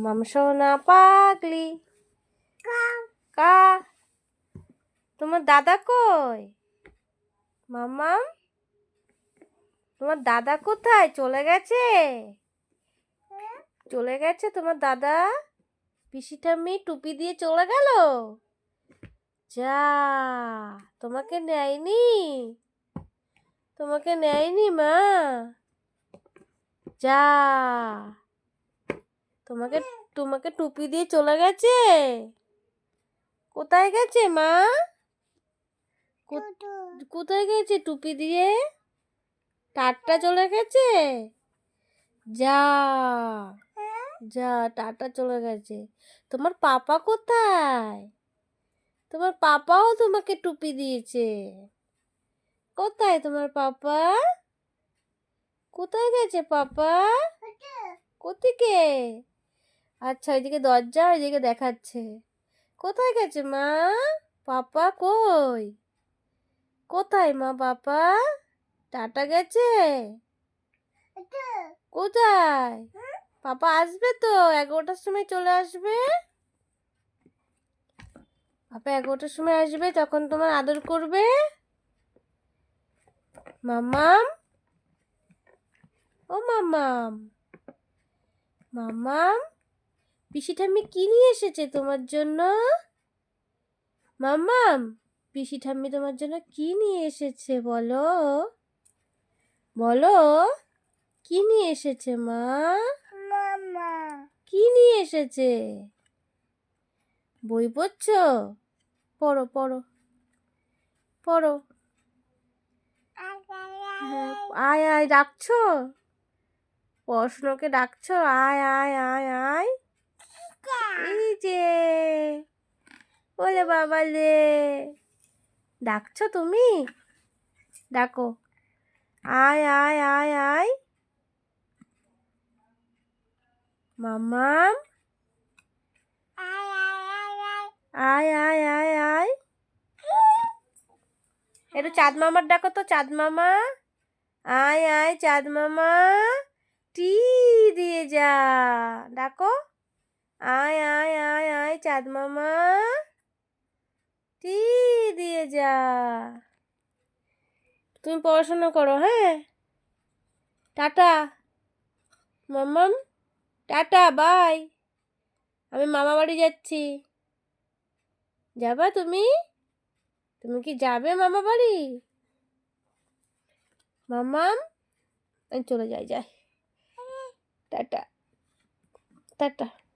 মামসোনা পাগলি কা। তোমার দাদা কই? মাম্মাম, তোমার দাদা কোথায়? চলে গেছে? চলে গেছে তোমার দাদা? পিসি ঠাম্মি টুপি দিয়ে চলে গেল? যা, তোমাকে নেয়নি? তোমাকে নেয়নি মা? যা, তোমাকে তোমাকে টুপি দিয়ে চলে গেছে? কোথায় গেছে মা? কোথায় গেছে টুপি দিয়ে? টাটা চলে গেছে? যা, যা, টাটা চলে গেছে। তোমার পাপা কোথায়? তোমার পাপাও তোমাকে টুপি দিয়েছে। কোথায় তোমার পাপা? কোথায় গেছে পাপা? কোথেকে? আচ্ছা, ওইদিকে দরজা, ওইদিকে দেখাচ্ছে। কোথায় গেছে মা? পাপা কই? কোথায় মা পাপা? টাটা গেছে? কোথায়? পাপা আসবে তো, 11টার সময় চলে আসবে। পাপা 11টার সময় আসবে, তখন তোমার আদর করবে। মাম্মাম, ও মাম্মাম, মাম্মাম, পিসি ঠাম্মি কি নিয়ে এসেছে তোমার জন্য? মাম্মাম, পিসি ঠাম্মি তোমার জন্য কি নিয়ে এসেছে বলো? বলো, কি নিয়ে এসেছে মা? কি নিয়ে এসেছে? বই পড়ছো? পড়ো পড়ো পড়ো। হ্যাঁ, আয় আয় ডাকছো? পড়াশুনোকে ডাকছো? আয় আয় আয় আয়। এই যে, ওলে বাবা লে, ডাকছো তুমি? ডাকো, আয় আয় আয় আয়। মাম্মাম, আয় আয় আয় আয়। একটু চাঁদ মামার ডাকো তো, চাঁদ মামা। আয় আয় চাঁদ মামা, টি দিয়ে যা। ডাকো, আয় আয় আয় আয় চাঁদ মামা, টি দিয়ে যা। তুমি পড়াশোনা করো, হ্যাঁ? টাটা মাম্মাম, টাটা বাই। আমি মামা বাড়ি যাচ্ছি। যাবা তুমি? তুমি কি যাবে মামা বাড়ি? মাম্মাম, আমি চলে যাই, টাটা টাটা।